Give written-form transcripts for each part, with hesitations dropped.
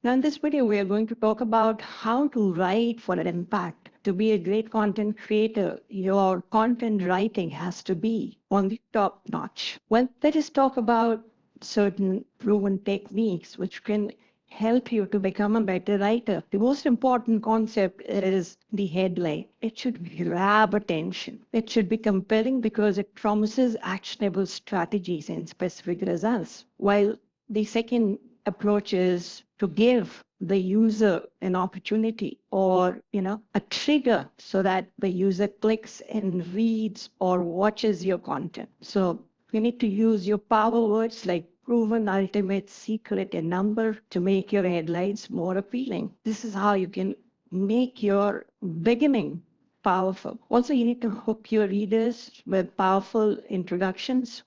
Now, in this video, we are going to talk about how to write for an impact. To be a great content creator, your content writing has to be on the top notch. Well, let us talk about certain proven techniques which can help you to become a better writer. The most important concept is the headline. It should grab attention. It should be compelling because it promises actionable strategies and specific results. While the second approach is to give the user an opportunity or a trigger so that the user clicks and reads or watches your content. So you need to use your power words like proven, ultimate, secret, and number to make your headlines more appealing. This is how you can make your beginning powerful. Also, you need to hook your readers with powerful introductions.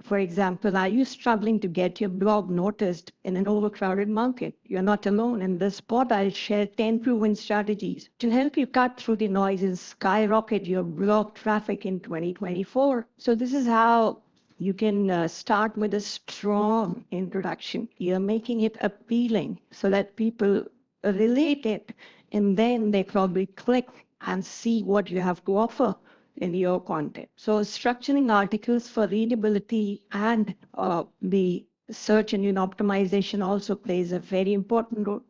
For example, are you struggling to get your blog noticed in an overcrowded market? You're not alone. In this pod, I'll share 10 proven strategies to help you cut through the noise and skyrocket your blog traffic in 2024. So this is how you can start with a strong introduction. You're making it appealing so that people relate it, and then they probably click and see what you have to offer in your content. So structuring articles for readability and the search engine optimization also plays a very important role.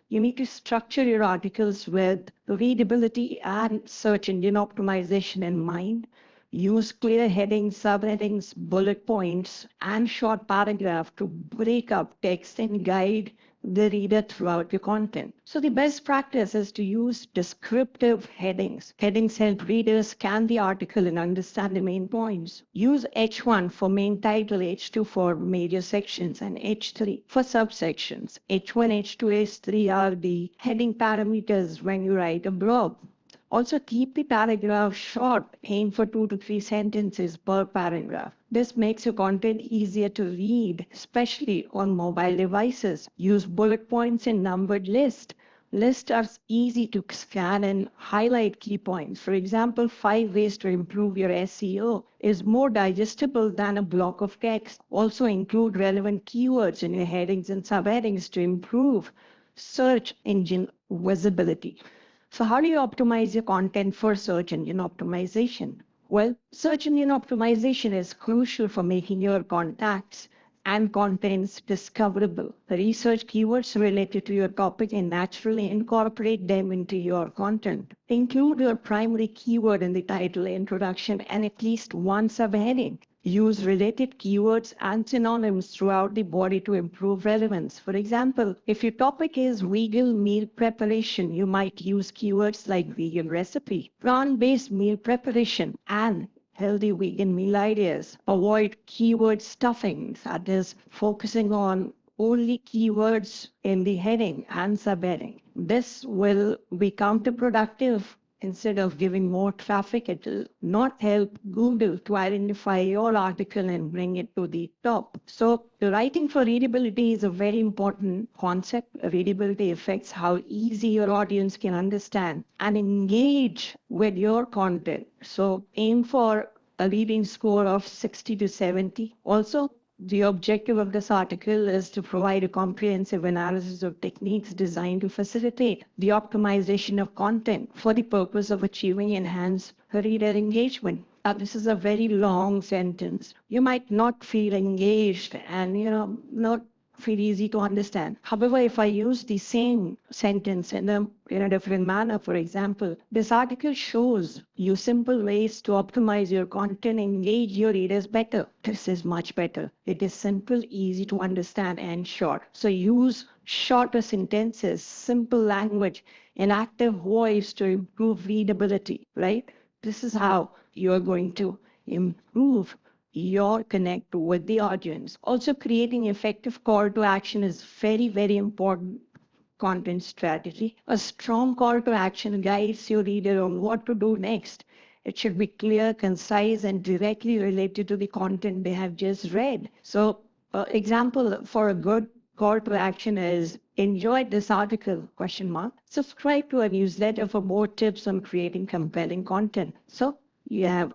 You need to structure your articles with readability and search engine optimization in mind. Use clear headings, subheadings, bullet points, and short paragraph to break up text and guide the reader throughout your content. So the best practice is to use descriptive headings. Headings help readers scan the article and understand the main points. Use H1 for main title, H2 for major sections, and H3 for subsections. H1, H2, H3 are the heading parameters when you write a blog. Also, keep the paragraph short. Aim for 2 to 3 sentences per paragraph. This makes your content easier to read, especially on mobile devices. Use bullet points in numbered lists. Lists are easy to scan and highlight key points. For example, 5 ways to improve your SEO is more digestible than a block of text. Also include relevant keywords in your headings and subheadings to improve search engine visibility. So how do you optimize your content for search engine optimization? Well, search engine optimization is crucial for making your contacts and contents discoverable. Research keywords related to your topic and naturally incorporate them into your content. Include your primary keyword in the title, introduction, and at least one subheading. Use related keywords and synonyms throughout the body to improve relevance. For example, if your topic is vegan meal preparation, you might use keywords like vegan recipe, plant-based meal preparation, and healthy vegan meal ideas. Avoid keyword stuffing, that is, focusing on only keywords in the heading and subheading. This will be counterproductive. Instead of giving more traffic, it will not help Google to identify your article and bring it to the top. So the writing for readability is a very important concept. Readability affects how easy your audience can understand and engage with your content. So aim for a reading score of 60 to 70. Also, the objective of this article is to provide a comprehensive analysis of techniques designed to facilitate the optimization of content for the purpose of achieving enhanced reader engagement. Now, this is a very long sentence. You might not feel engaged and, not feel easy to understand. However, if I use the same sentence in a different manner, for example, this article shows you simple ways to optimize your content and engage your readers better. This is much better. It is simple, easy to understand, and short. So use shorter sentences, simple language, and active voice to improve readability, right? This is how you're going to improve your connect with the audience. Also, creating effective call to action is very, very important content strategy. A strong call to action guides your reader on what to do next. It should be clear, concise, and directly related to the content they have just read. So, example for a good call to action is enjoyed this article, question mark. Subscribe to our newsletter for more tips on creating compelling content. So you have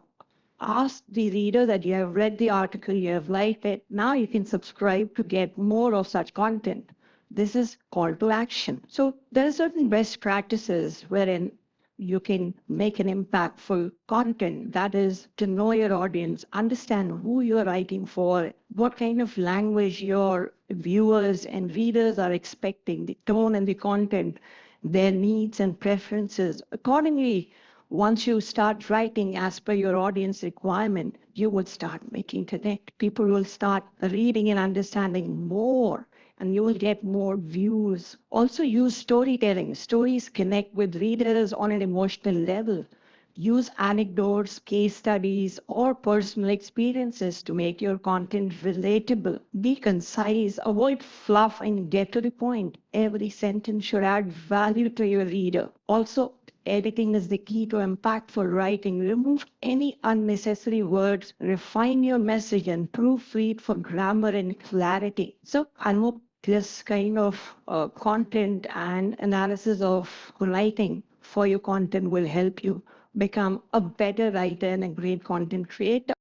ask the reader that you have read the article, you have liked it. Now you can subscribe to get more of such content. This is call to action. So there are certain best practices wherein you can make an impactful content. That is to know your audience, understand who you're writing for, what kind of language your viewers and readers are expecting, the tone and the content, their needs and preferences. Accordingly, once you start writing as per your audience requirement, you will start making connect. People will start reading and understanding more, and you will get more views. Also use storytelling. Stories connect with readers on an emotional level. Use anecdotes, case studies, or personal experiences to make your content relatable. Be concise, avoid fluff, and get to the point. Every sentence should add value to your reader. Also, editing is the key to impactful writing. Remove any unnecessary words, refine your message, and proofread for grammar and clarity. So I hope this kind of content and analysis of writing for your content will help you become a better writer and a great content creator.